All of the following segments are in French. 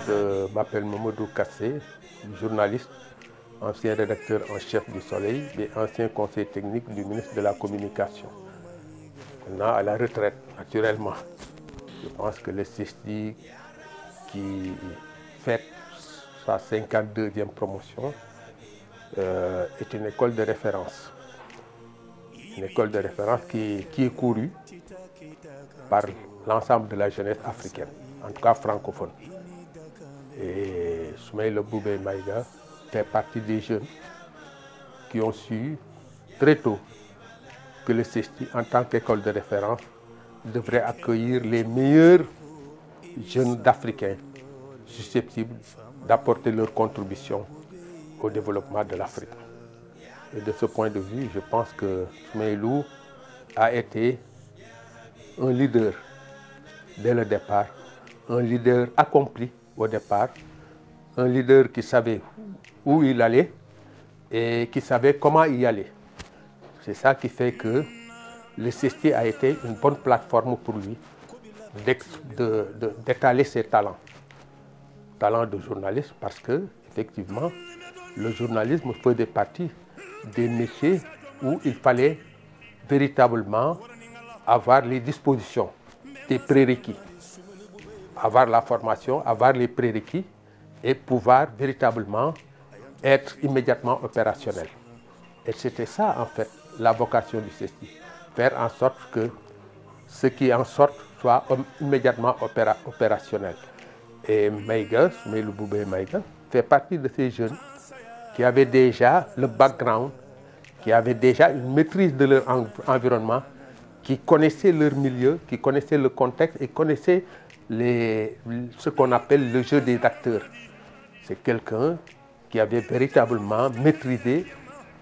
Je m'appelle Mamadou Kassé, journaliste, ancien rédacteur en chef du Soleil et ancien conseiller technique du ministre de la Communication. Maintenant à la retraite, naturellement. Je pense que le CESTI, qui fête sa 52e promotion, est une école de référence. Une école de référence qui est courue par l'ensemble de la jeunesse africaine, en tout cas francophone. Et Soumaïla Boubèye Maïga fait partie des jeunes qui ont su très tôt que le CESTI, en tant qu'école de référence, devrait accueillir les meilleurs jeunes d'Africains susceptibles d'apporter leur contribution au développement de l'Afrique. Et de ce point de vue, je pense que Soumaïlou a été un leader dès le départ, un leader accompli au départ, un leader qui savait où il allait et qui savait comment y aller. C'est ça qui fait que le CESTI a été une bonne plateforme pour lui d'étaler ses talents. Talents de journaliste, parce que, effectivement, le journalisme faisait partie des métiers où il fallait véritablement avoir les dispositions, des prérequis, avoir la formation, avoir les prérequis et pouvoir véritablement être immédiatement opérationnel. Et c'était ça, en fait, la vocation du CESTI. Faire en sorte que ce qui en sorte soit immédiatement opérationnel. Et Maïga, Soumaïla Boubèye Maïga, fait partie de ces jeunes qui avaient déjà le background, qui avaient déjà une maîtrise de leur environnement, qui connaissaient leur milieu, qui connaissaient le contexte et connaissaient ce qu'on appelle le jeu des acteurs. C'est quelqu'un qui avait véritablement maîtrisé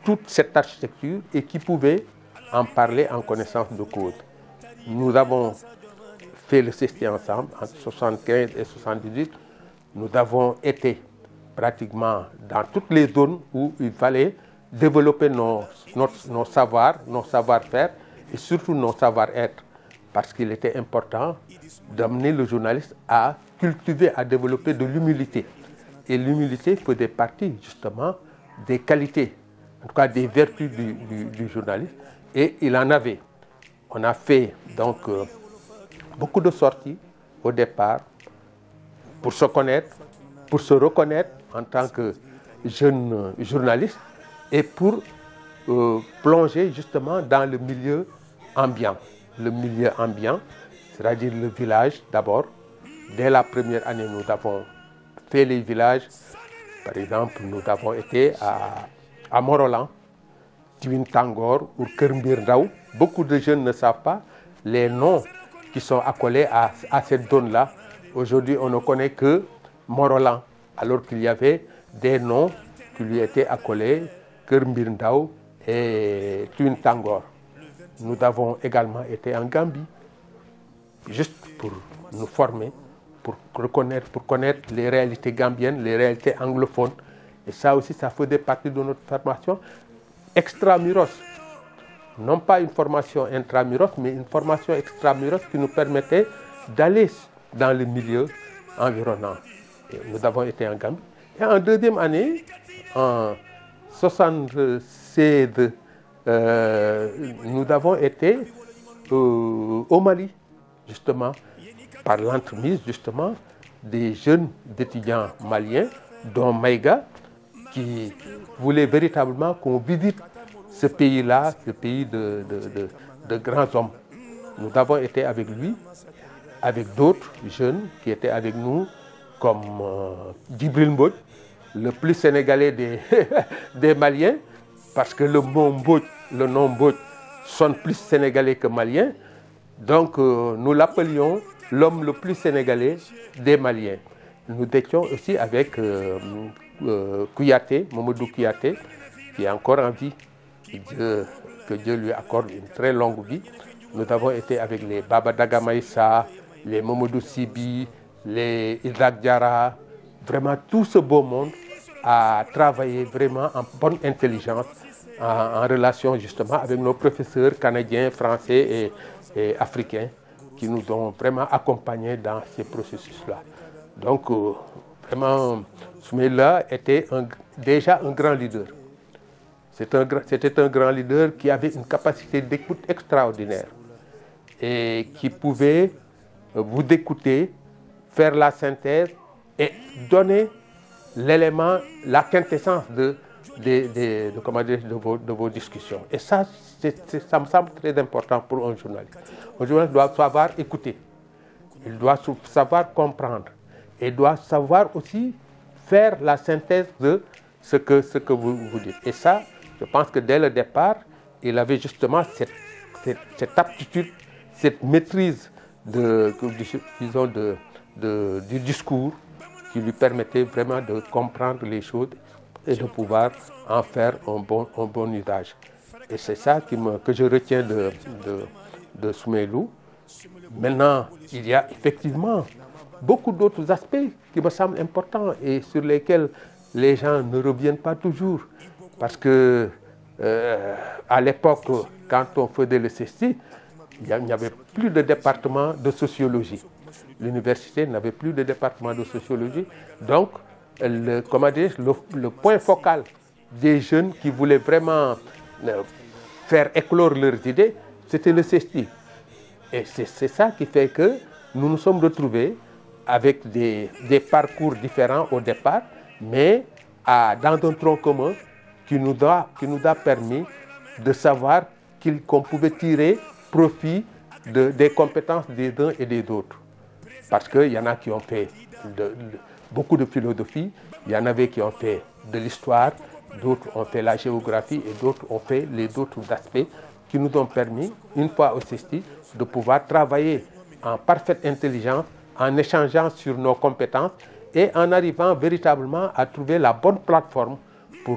toute cette architecture et qui pouvait en parler en connaissance de cause. Nous avons fait le CESTI ensemble entre 1975 et 1978. Nous avons été pratiquement dans toutes les zones où il fallait développer nos savoirs, nos savoir-faire et surtout nos savoir-être. Parce qu'il était important d'amener le journaliste à cultiver, à développer de l'humilité. Et l'humilité faisait partie justement des qualités, en tout cas des vertus du journaliste. Et il en avait. On a fait donc beaucoup de sorties au départ pour se connaître, pour se reconnaître en tant que jeune journaliste et pour plonger justement dans le milieu ambiant. Le milieu ambiant, c'est-à-dire le village d'abord. Dès la première année, nous avons fait les villages. Par exemple, nous avons été à Morolan, Tiwin Tangor ou Kër Mbir Ndaw. Beaucoup de jeunes ne savent pas les noms qui sont accolés à cette zone-là. Aujourd'hui, on ne connaît que Morolan, alors qu'il y avait des noms qui lui étaient accolés, Kër Mbir Ndaw et Tiwin Tangor. Nous avons également été en Gambie, juste pour nous former, pour connaître les réalités gambiennes, les réalités anglophones. Et ça aussi, ça faisait partie de notre formation extramuros. Non pas une formation intramuros, mais une formation extramuros qui nous permettait d'aller dans le milieu environnant. Et nous avons été en Gambie. Et en deuxième année, en 1976, nous avons été au Mali, justement, par l'entremise justement des jeunes étudiants maliens, dont Maïga, qui voulait véritablement qu'on visite ce pays-là, ce pays de grands hommes. Nous avons été avec lui, avec d'autres jeunes qui étaient avec nous, comme Djibril Mbodj, le plus sénégalais des Maliens, parce que le nom Mbodj sonne plus sénégalais que malien. Donc nous l'appelions l'homme le plus sénégalais des Maliens. Nous étions aussi avec Kouyaté, Mamadou Kouyaté, qui est encore en vie. Que Dieu lui accorde une très longue vie. Nous avons été avec les Baba Daga Maïssa, les Mamadou Sibi, les Isaac Diarra. Vraiment tout ce beau monde a travaillé vraiment en bonne intelligence, en relation justement avec nos professeurs canadiens, français et africains qui nous ont vraiment accompagnés dans ces processus-là. Donc, vraiment, Soumaïla était déjà un grand leader. C'était un grand leader qui avait une capacité d'écoute extraordinaire et qui pouvait vous écouter, faire la synthèse et donner l'élément, la quintessence de vos discussions. Et ça, ça me semble très important pour un journaliste. Un journaliste doit savoir écouter, il doit savoir comprendre et doit savoir aussi faire la synthèse de ce que vous dites. Et ça, je pense que dès le départ, il avait justement cette aptitude, cette maîtrise du discours qui lui permettait vraiment de comprendre les choses et de pouvoir en faire un bon usage. Et c'est ça que je retiens de Soumaïlou. Maintenant, il y a effectivement beaucoup d'autres aspects qui me semblent importants et sur lesquels les gens ne reviennent pas toujours. Parce que à l'époque, quand on faisait le CESTI, il n'y avait plus de département de sociologie. L'université n'avait plus de département de sociologie. Donc, le point focal des jeunes qui voulaient vraiment faire éclore leurs idées, c'était le CESTI. Et c'est ça qui fait que nous nous sommes retrouvés avec des parcours différents au départ, mais dans un tronc commun qui nous a permis de savoir qu'on pouvait tirer profit des compétences des uns et des autres. Parce qu'il y en a qui ont fait beaucoup de philosophie, il y en avait qui ont fait de l'histoire, d'autres ont fait la géographie et d'autres ont fait les autres aspects qui nous ont permis, une fois au CESTI, de pouvoir travailler en parfaite intelligence, en échangeant sur nos compétences et en arrivant véritablement à trouver la bonne plateforme pour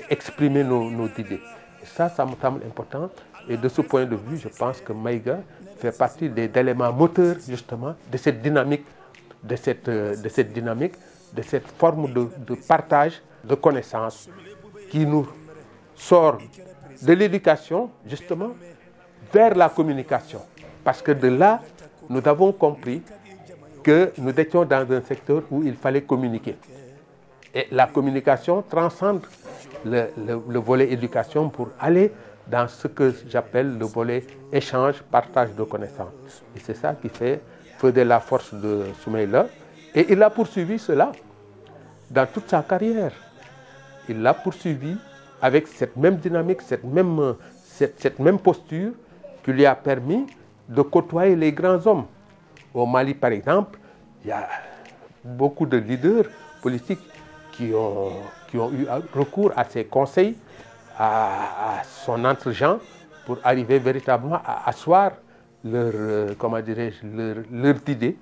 exprimer nos idées. Et ça me semble important. Et de ce point de vue, je pense que Maïga fait partie des éléments moteurs justement de cette dynamique, de cette forme de partage de connaissances qui nous sort de l'éducation justement vers la communication. Parce que de là, nous avons compris que nous étions dans un secteur où il fallait communiquer. Et la communication transcende le volet éducation pour aller dans ce que j'appelle le volet échange, partage de connaissances. Et c'est ça qui faisait la force de Soumaïla. Et il a poursuivi cela dans toute sa carrière. Il l'a poursuivi avec cette même dynamique, cette même posture qui lui a permis de côtoyer les grands hommes. Au Mali, par exemple, il y a beaucoup de leaders politiques qui ont eu recours à ses conseils, à son entre-gens, pour arriver véritablement à asseoir leurs idées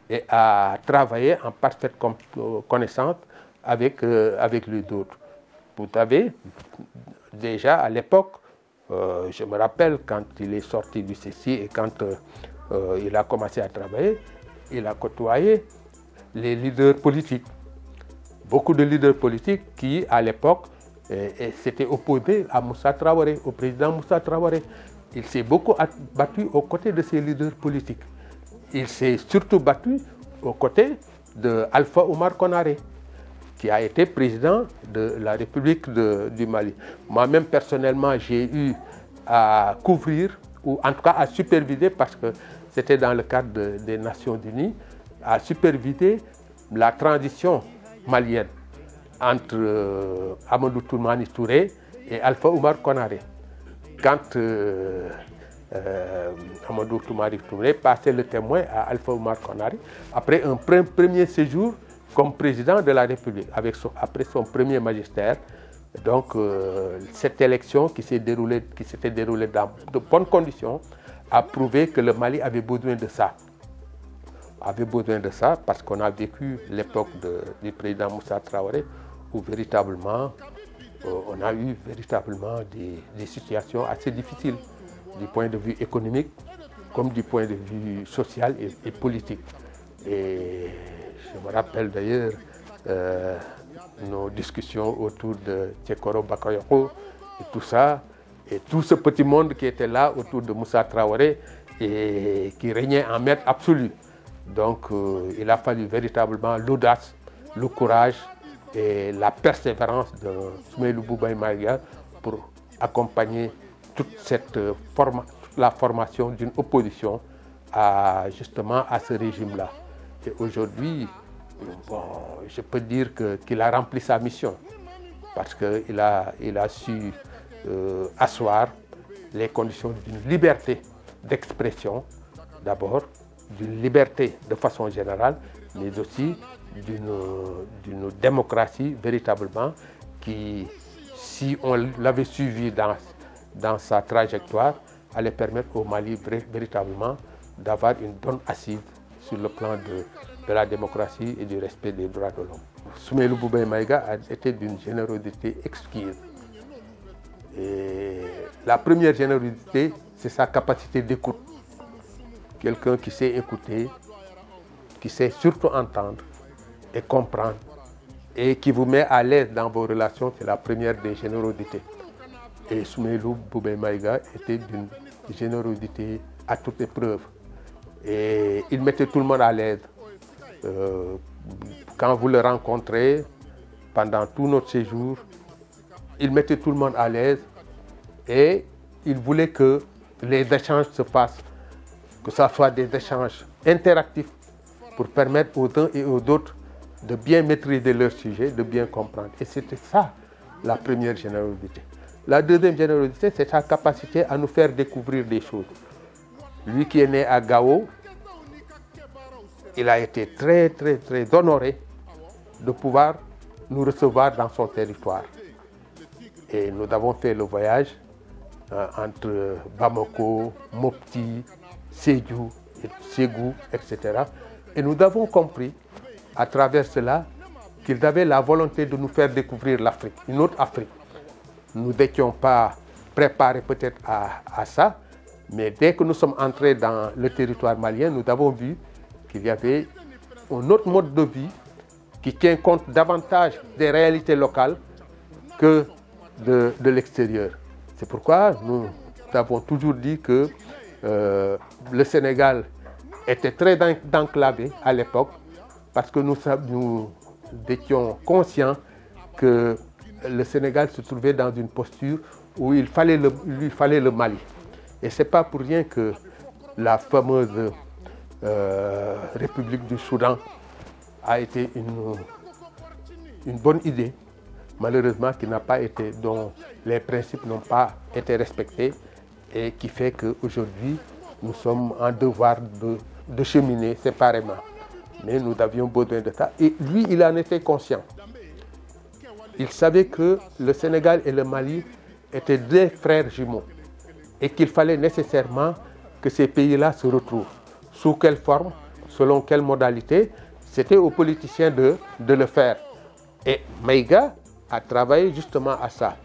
et à travailler en parfaite connaissance avec les autres. Vous savez, déjà à l'époque, je me rappelle quand il est sorti du CESTI et quand il a commencé à travailler, il a côtoyé les leaders politiques. Beaucoup de leaders politiques qui, à l'époque, s'étaient opposés à Moussa Traoré, au président Moussa Traoré. Il s'est beaucoup battu aux côtés de ces leaders politiques. Il s'est surtout battu aux côtés d'Alpha Oumar Konaré, qui a été président de la République du Mali. Moi-même, personnellement, j'ai eu à couvrir, ou en tout cas à superviser, parce que c'était dans le cadre des Nations Unies, à superviser la transition malienne entre Amadou Toumani Touré et Alpha Oumar Konaré. Quand Amadou Toumani Touré passait le témoin à Alpha Oumar Konaré, après un premier séjour comme président de la République, après son premier magistère. Donc, cette élection qui s'était déroulée dans de bonnes conditions a prouvé que le Mali avait besoin de ça. Avait besoin de ça parce qu'on a vécu l'époque du président Moussa Traoré où véritablement, on a eu véritablement des situations assez difficiles du point de vue économique comme du point de vue social et politique. Et je me rappelle d'ailleurs nos discussions autour de Tchekoro Bakayoko et tout ça, et tout ce petit monde qui était là autour de Moussa Traoré et qui régnait en maître absolu. Donc il a fallu véritablement l'audace, le courage et la persévérance de Soumaïlou Boubaye Maïga pour accompagner toute la formation d'une opposition justement à ce régime-là. Et aujourd'hui, bon, je peux dire qu'il a rempli sa mission parce qu'il a su asseoir les conditions d'une liberté d'expression d'abord, d'une liberté de façon générale, mais aussi d'une démocratie véritablement qui, si on l'avait suivi dans sa trajectoire, allait permettre au Mali véritablement d'avoir une bonne assise sur le plan de la démocratie et du respect des droits de l'homme. Soumaïlou Boubaye Maïga a été d'une générosité exquise. Et la première générosité, c'est sa capacité d'écoute. Quelqu'un qui sait écouter, qui sait surtout entendre et comprendre, et qui vous met à l'aise dans vos relations, c'est la première des générosités. Et Soumaïlou Boubaye Maïga était d'une générosité à toute épreuve. Et il mettait tout le monde à l'aise. Quand vous le rencontrez, pendant tout notre séjour, il mettait tout le monde à l'aise et il voulait que les échanges se fassent, que ce soit des échanges interactifs pour permettre aux uns et aux autres de bien maîtriser leur sujet, de bien comprendre. Et c'était ça la première générosité. La deuxième générosité, c'est sa capacité à nous faire découvrir des choses. Lui qui est né à Gao, il a été très honoré de pouvoir nous recevoir dans son territoire. Et nous avons fait le voyage entre Bamako, Mopti, Sédhiou, Ségou, etc. Et nous avons compris à travers cela qu'ils avaient la volonté de nous faire découvrir l'Afrique, une autre Afrique. Nous n'étions pas préparés peut-être à ça, mais dès que nous sommes entrés dans le territoire malien, nous avons vu qu'il y avait un autre mode de vie qui tient compte davantage des réalités locales que de l'extérieur. C'est pourquoi nous avons toujours dit que le Sénégal était très enclavé à l'époque parce que nous étions conscients que le Sénégal se trouvait dans une posture où lui fallait le Mali. Et ce n'est pas pour rien que la fameuse République du Soudan a été une bonne idée, malheureusement dont les principes n'ont pas été respectés et qui fait qu'aujourd'hui nous sommes en devoir de cheminer séparément. Mais nous avions besoin de ça et lui il en était conscient. Il savait que le Sénégal et le Mali étaient deux frères jumeaux et qu'il fallait nécessairement que ces pays-là se retrouvent. Sous quelle forme, selon quelle modalité, c'était aux politiciens de le faire. Et Maïga a travaillé justement à ça.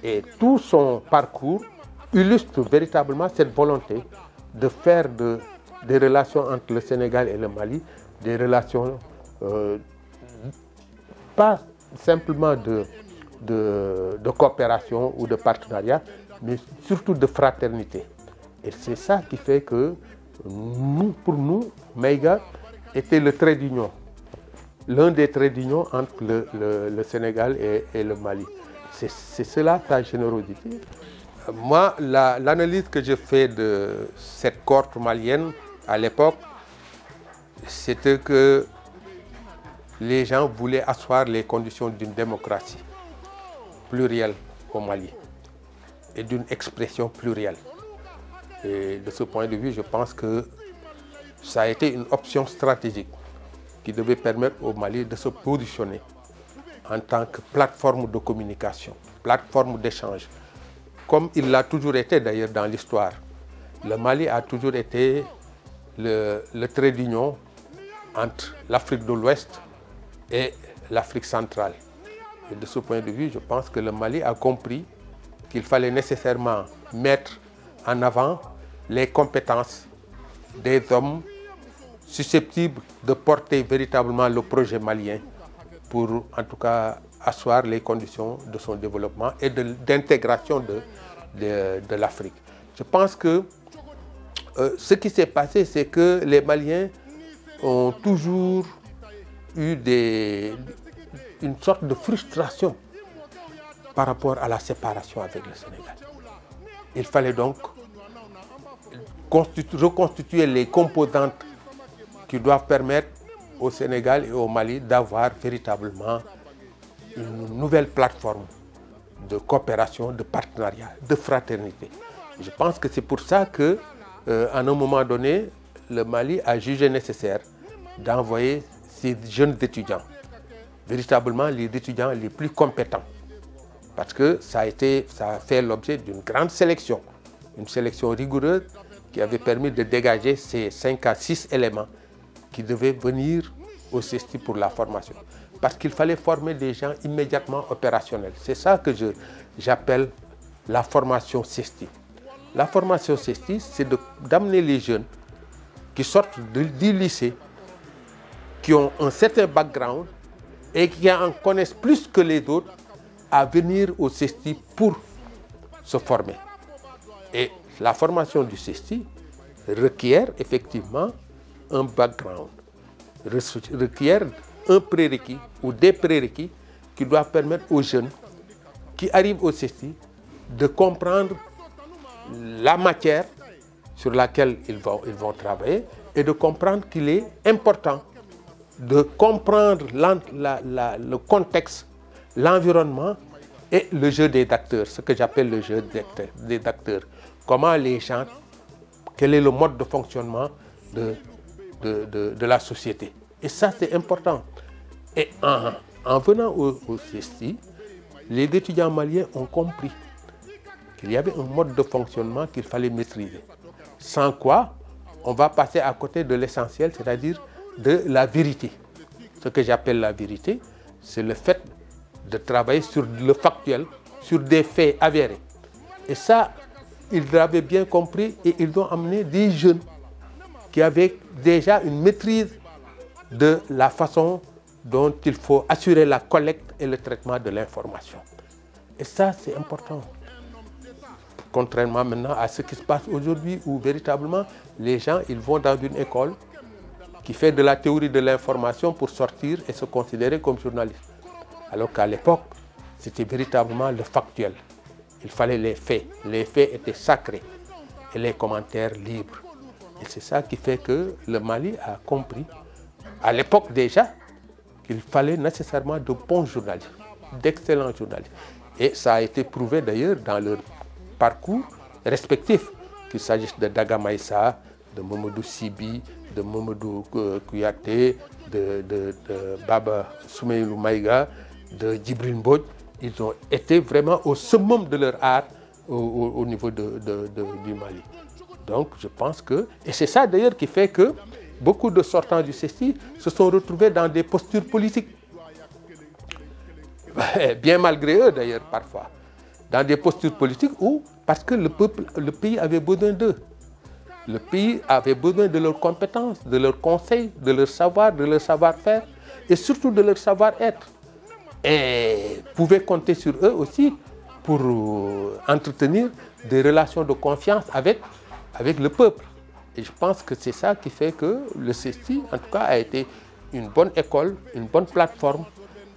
Et tout son parcours illustre véritablement cette volonté de faire des relations entre le Sénégal et le Mali, des relations pas simplement de coopération ou de partenariat, mais surtout de fraternité. Et c'est ça qui fait que pour nous, Maïga était le trait d'union, l'un des traits d'union entre le Sénégal et le Mali. C'est cela sa générosité. Moi, l'analyse que je fais de cette cohorte malienne à l'époque, c'était que les gens voulaient asseoir les conditions d'une démocratie plurielle au Mali et d'une expression plurielle. Et de ce point de vue, je pense que ça a été une option stratégique qui devait permettre au Mali de se positionner en tant que plateforme de communication, plateforme d'échange, comme il l'a toujours été d'ailleurs dans l'histoire. Le Mali a toujours été le trait d'union entre l'Afrique de l'Ouest et l'Afrique centrale. Et de ce point de vue, je pense que le Mali a compris qu'il fallait nécessairement mettre en avant les compétences des hommes susceptibles de porter véritablement le projet malien pour en tout cas asseoir les conditions de son développement et d'intégration de l'Afrique. Je pense que ce qui s'est passé, c'est que les Maliens ont toujours eu une sorte de frustration par rapport à la séparation avec le Sénégal. Il fallait donc reconstituer les composantes qui doivent permettre au Sénégal et au Mali d'avoir véritablement une nouvelle plateforme de coopération, de partenariat, de fraternité. Je pense que c'est pour ça que, à un moment donné, le Mali a jugé nécessaire d'envoyer ces jeunes étudiants, véritablement les étudiants les plus compétents, parce que ça a fait l'objet d'une grande sélection, une sélection rigoureuse qui avait permis de dégager ces 5 à 6 éléments qui devaient venir au CESTI pour la formation. Parce qu'il fallait former des gens immédiatement opérationnels. C'est ça que j'appelle la formation CESTI. La formation CESTI, c'est d'amener les jeunes qui sortent du lycée, qui ont un certain background et qui en connaissent plus que les autres, à venir au CESTI pour se former. Et la formation du CESTI requiert effectivement un background, requiert un prérequis ou des prérequis qui doivent permettre aux jeunes qui arrivent au CESTI de comprendre la matière sur laquelle ils vont travailler et de comprendre qu'il est important de comprendre le contexte, l'environnement et le jeu des acteurs, ce que j'appelle le jeu des acteurs. Comment les gens, quel est le mode de fonctionnement de la société. Et ça, c'est important. Et en venant au CESTI, les étudiants maliens ont compris qu'il y avait un mode de fonctionnement qu'il fallait maîtriser. Sans quoi, on va passer à côté de l'essentiel, c'est-à-dire de la vérité. Ce que j'appelle la vérité, c'est le fait de travailler sur le factuel, sur des faits avérés. Et ça, ils l'avaient bien compris et ils ont amené des jeunes qui avaient déjà une maîtrise de la façon dont il faut assurer la collecte et le traitement de l'information. Et ça, c'est important. Contrairement maintenant à ce qui se passe aujourd'hui où véritablement les gens ils vont dans une école qui fait de la théorie de l'information pour sortir et se considérer comme journaliste. Alors qu'à l'époque, c'était véritablement le factuel. Il fallait les faits. Les faits étaient sacrés et les commentaires libres. Et c'est ça qui fait que le Mali a compris, à l'époque déjà, qu'il fallait nécessairement de bons journalistes, d'excellents journalistes. Et ça a été prouvé d'ailleurs dans leur parcours respectifs, qu'il s'agisse de Daga Maïssa, de Mamadou Sibi, de Mamadou Kouyaté, de Baba Soumeylou Maïga, de Djibril Mbodj. Ils ont été vraiment au summum de leur art au niveau du Mali. Donc je pense que, et c'est ça d'ailleurs qui fait que beaucoup de sortants du CESTI se sont retrouvés dans des postures politiques. Bien malgré eux d'ailleurs parfois. Dans des postures politiques où, parce que le pays avait besoin d'eux. Le pays avait besoin de leurs compétences, de leurs conseils, de leur savoir, de leur savoir-faire et surtout de leur savoir-être. Et pouvait compter sur eux aussi pour entretenir des relations de confiance avec le peuple. Et je pense que c'est ça qui fait que le CESTI, en tout cas, a été une bonne école, une bonne plateforme.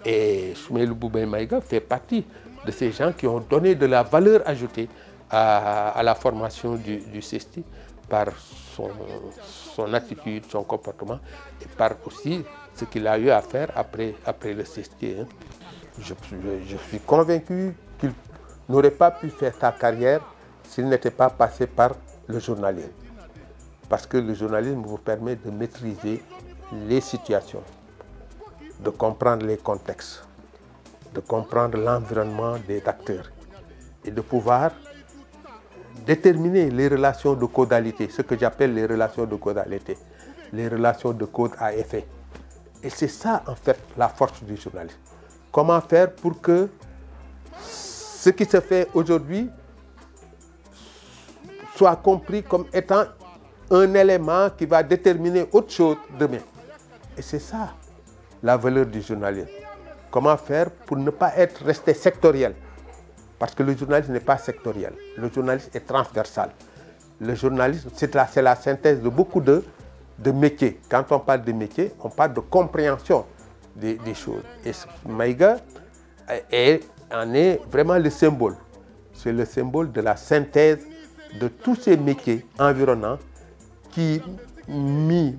Et Soumeylou Boubèye Maïga fait partie de ces gens qui ont donné de la valeur ajoutée à la formation du CESTI par son attitude, son comportement et par aussi ce qu'il a eu à faire après le CESTI. Je suis convaincu qu'il n'aurait pas pu faire sa carrière s'il n'était pas passé par le journalisme. Parce que le journalisme vous permet de maîtriser les situations, de comprendre les contextes, de comprendre l'environnement des acteurs et de pouvoir déterminer les relations de causalité, ce que j'appelle les relations de causalité, les relations de cause à effet. Et c'est ça en fait la force du journalisme. Comment faire pour que ce qui se fait aujourd'hui soit compris comme étant un élément qui va déterminer autre chose demain. Et c'est ça la valeur du journalisme. Comment faire pour ne pas rester sectoriel? Parce que le journalisme n'est pas sectoriel. Le journalisme est transversal. le journalisme, c'est la synthèse de beaucoup de métiers. Quand on parle de métiers, on parle de compréhension des choses. Et Maïga en est vraiment le symbole. C'est le symbole de la synthèse de tous ces métiers environnants qui, mis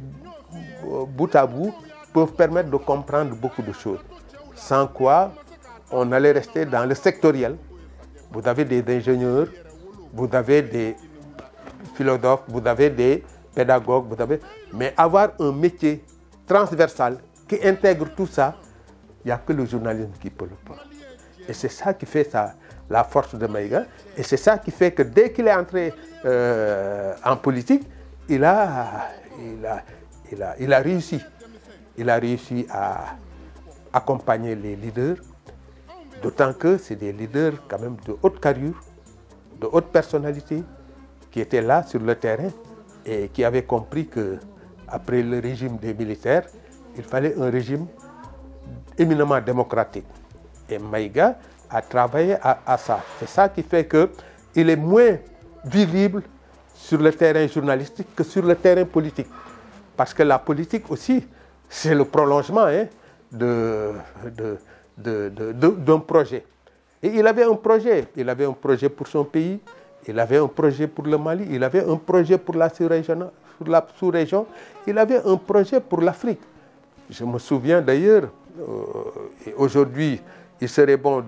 bout à bout, peuvent permettre de comprendre beaucoup de choses. Sans quoi, on allait rester dans le sectoriel. Vous avez des ingénieurs, vous avez des philosophes, vous avez des pédagogues, mais avoir un métier transversal qui intègre tout ça, il n'y a que le journalisme qui peut le faire. Et c'est ça qui fait la force de Maïga. Et c'est ça qui fait que dès qu'il est entré en politique, il a réussi. Il a réussi à accompagner les leaders, d'autant que c'est des leaders quand même de haute carrure, de haute personnalité, qui étaient là sur le terrain et qui avaient compris qu'après le régime des militaires, il fallait un régime éminemment démocratique. Et Maïga a travaillé à ça. C'est ça qui fait qu'il est moins visible sur le terrain journalistique que sur le terrain politique. Parce que la politique aussi, c'est le prolongement d'un projet. Et il avait un projet. Il avait un projet pour son pays, il avait un projet pour le Mali, il avait un projet pour la sous-région, il avait un projet pour l'Afrique. Je me souviens d'ailleurs, aujourd'hui, il serait bon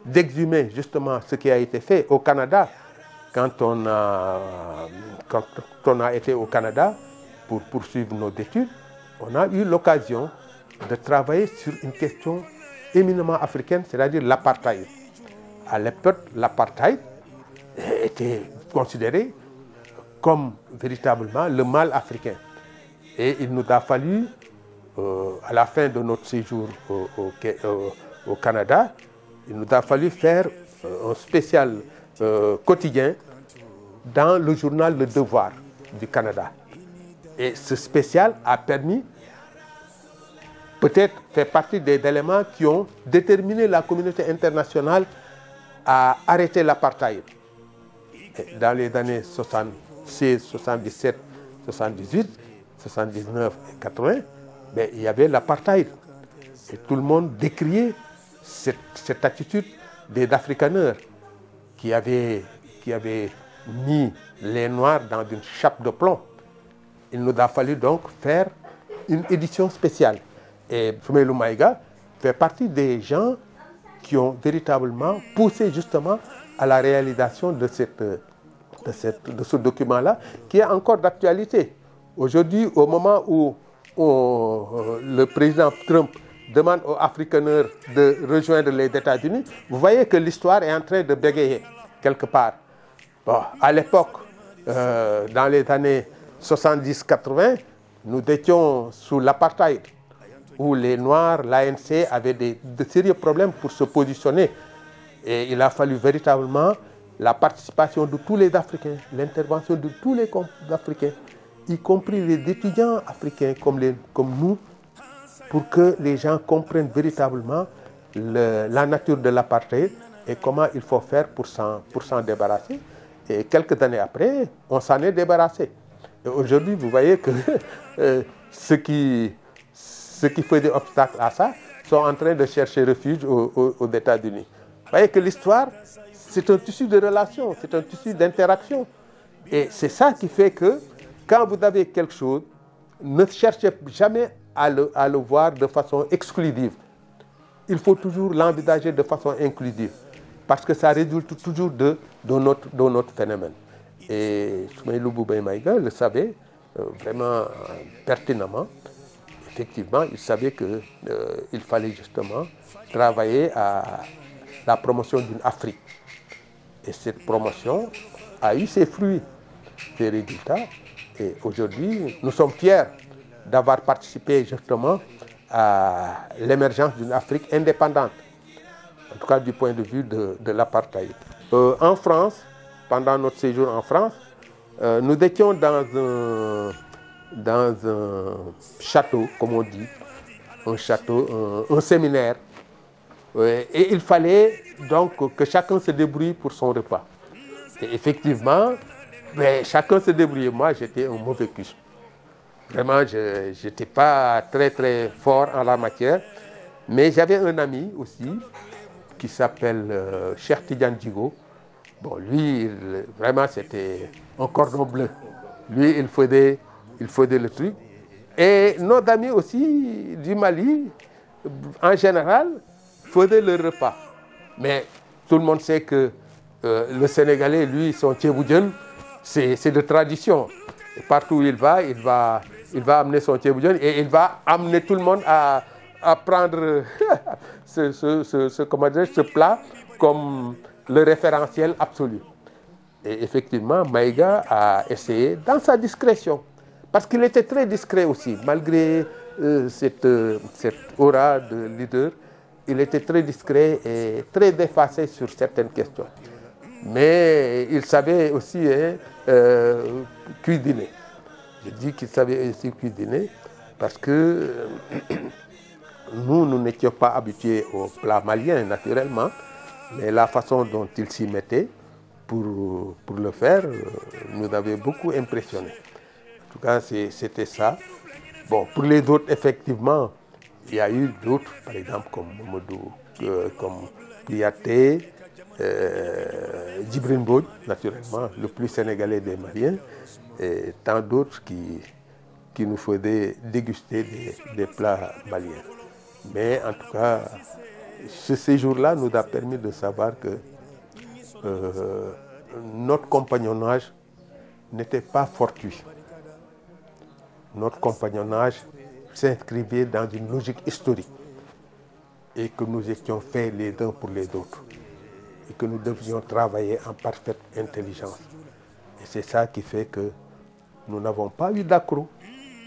d'exhumer justement ce qui a été fait au Canada. Quand on a été au Canada pour poursuivre nos études, on a eu l'occasion de travailler sur une question éminemment africaine, c'est-à-dire l'apartheid. À l'époque, l'apartheid était considéré comme véritablement le mal africain. Et il nous a fallu, à la fin de notre séjour au Canada, il nous a fallu faire un spécial quotidien dans le journal Le Devoir du Canada. Et ce spécial a permis, peut-être fait partie des éléments qui ont déterminé la communauté internationale à arrêter l'apartheid. Dans les années 76, 77, 78, 79 et 80, il y avait l'apartheid. Et tout le monde décriait cette attitude des afrikaners qui avaient mis les Noirs dans une chape de plomb. Il nous a fallu donc faire une édition spéciale. Et Soumaïlou Maïga fait partie des gens qui ont véritablement poussé justement à la réalisation de ce document-là, qui est encore d'actualité. Aujourd'hui, au moment où le président Trump demande aux Afrikaners de rejoindre les États-Unis, vous voyez que l'histoire est en train de bégayer quelque part. Bon, à l'époque, dans les années 70-80, nous étions sous l'apartheid, où les Noirs, l'ANC, avaient de sérieux problèmes pour se positionner. Et il a fallu véritablement la participation de tous les Africains, l'intervention de tous les Africains, y compris les étudiants africains comme nous, pour que les gens comprennent véritablement la nature de l'apartheid et comment il faut faire pour s'en débarrasser. Et quelques années après, on s'en est débarrassé. Et aujourd'hui, vous voyez que ceux qui faisaient obstacle à ça sont en train de chercher refuge aux États-Unis. Vous voyez que l'histoire, c'est un tissu de relations, c'est un tissu d'interaction. Et c'est ça qui fait que quand vous avez quelque chose, ne cherchez jamais à le voir de façon exclusive. Il faut toujours l'envisager de façon inclusive, parce que ça résulte toujours de notre phénomène. Et Soumaïlou Boubaye Maïga le savait vraiment pertinemment. Effectivement, il savait qu'il fallait justement travailler à la promotion d'une Afrique. Et cette promotion a eu ses fruits, ses résultats. Et aujourd'hui, nous sommes fiers d'avoir participé justement à l'émergence d'une Afrique indépendante, en tout cas du point de vue de l'apartheid. En France, pendant notre séjour en France, nous étions dans un château, comme on dit, un château, un séminaire. Et il fallait donc que chacun se débrouille pour son repas. Et effectivement, Mais chacun se débrouillait. Moi, j'étais un mauvais cuistot. Vraiment, je n'étais pas très très fort en la matière. Mais j'avais un ami aussi qui s'appelle Cheikh Tidiane Djigo. Bon, lui, vraiment, c'était un cordon bleu. Lui, il faisait le truc. Et nos amis aussi du Mali, en général, faisaient le repas. Mais tout le monde sait que le Sénégalais, lui, son tchéboudian, c'est de tradition. Et partout où il va amener son tchéboudian et il va amener tout le monde à prendre ce plat comme le référentiel absolu. Et effectivement, Maïga a essayé dans sa discrétion. Parce qu'il était très discret aussi, malgré cette aura de leader, il était très discret et très effacé sur certaines questions. Mais il savait aussi cuisiner. Je dis qu'il savait aussi cuisiner parce que nous n'étions pas habitués au plat malien, naturellement, mais la façon dont il s'y mettait pour le faire nous avait beaucoup impressionnés. En tout cas, c'était ça. Bon, pour les autres, effectivement, il y a eu d'autres, par exemple, comme Momodou, comme Piaté, Djibril Mbodj, naturellement, le plus sénégalais des Maliens, et tant d'autres qui nous faisaient déguster des plats maliens. Mais en tout cas, ce séjour-là nous a permis de savoir que notre compagnonnage n'était pas fortuit. Notre compagnonnage s'inscrivait dans une logique historique et que nous étions faits les uns pour les autres et que nous devions travailler en parfaite intelligence. Et c'est ça qui fait que nous n'avons pas eu d'accroc.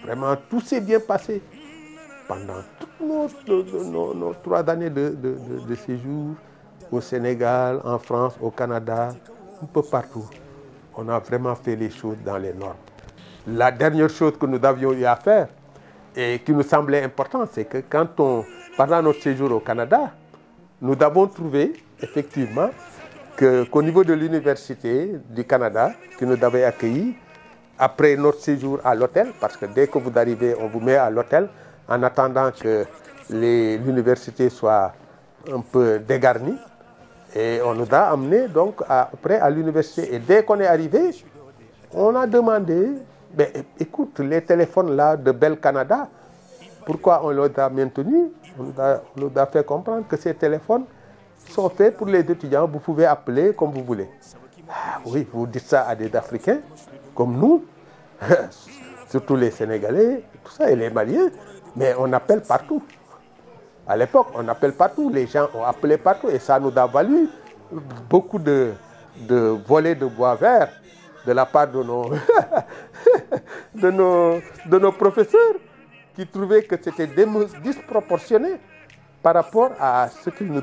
Vraiment, tout s'est bien passé. Pendant toutes nos 3 années de séjour au Sénégal, en France, au Canada, un peu partout, on a vraiment fait les choses dans les normes. La dernière chose que nous avions eu à faire et qui nous semblait importante, c'est que pendant notre séjour au Canada, nous avons trouvé effectivement qu'au niveau de l'Université du Canada, qui nous avait accueillis, après notre séjour à l'hôtel, parce que dès que vous arrivez, on vous met à l'hôtel, en attendant que l'université soit un peu dégarnie. Et on nous a amenés donc après à l'université. Et dès qu'on est arrivé, on a demandé, écoute, les téléphones là de Bell Canada, pourquoi on les a maintenus? On nous a fait comprendre que ces téléphones sont faits pour les étudiants, vous pouvez appeler comme vous voulez. Ah, oui, vous dites ça à des Africains, comme nous, surtout les Sénégalais, tout ça, et les Maliens, mais on appelle partout. À l'époque, on appelle partout, les gens ont appelé partout, et ça nous a valu beaucoup de volées de bois vert de la part de nos professeurs, qui trouvaient que c'était disproportionné par rapport à ce qui nous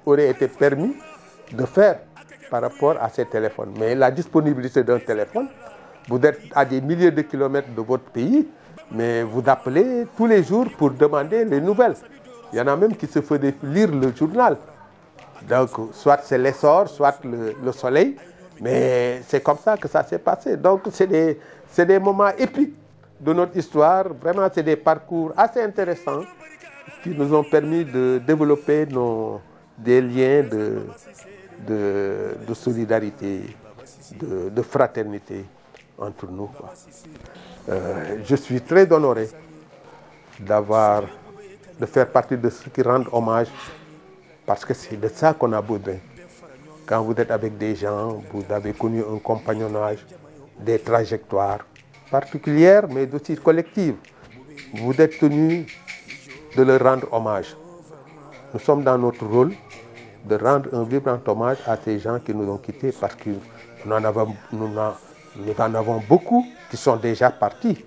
aurait été permis de faire par rapport à ces téléphones. Mais la disponibilité d'un téléphone, vous êtes à des milliers de kilomètres de votre pays, mais vous appelez tous les jours pour demander les nouvelles. Il y en a même qui se faisaient lire le journal. Donc, soit c'est l'essor, soit le soleil, mais c'est comme ça que ça s'est passé. Donc, c'est des moments épiques de notre histoire. Vraiment, c'est des parcours assez intéressants qui nous ont permis de développer des liens de solidarité, de fraternité entre nous, quoi. Je suis très honoré de faire partie de ceux qui rendent hommage, parce que c'est de ça qu'on a besoin. Quand vous êtes avec des gens, vous avez connu un compagnonnage, des trajectoires particulières, mais aussi collectives. Vous êtes tenu de leur rendre hommage. Nous sommes dans notre rôle de rendre un vibrant hommage à ces gens qui nous ont quittés, parce que nous en avons beaucoup qui sont déjà partis.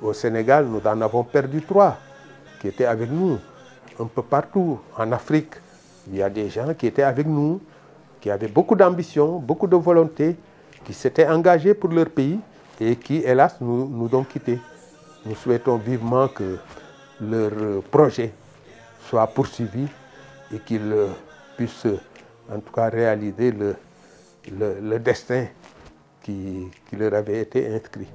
Au Sénégal, nous en avons perdu 3 qui étaient avec nous un peu partout. En Afrique, il y a des gens qui étaient avec nous, qui avaient beaucoup d'ambition, beaucoup de volonté, qui s'étaient engagés pour leur pays et qui, hélas, nous ont quittés. Nous souhaitons vivement que leur projet soit poursuivi et qu'ils puissent en tout cas réaliser le destin qui leur avait été inscrit.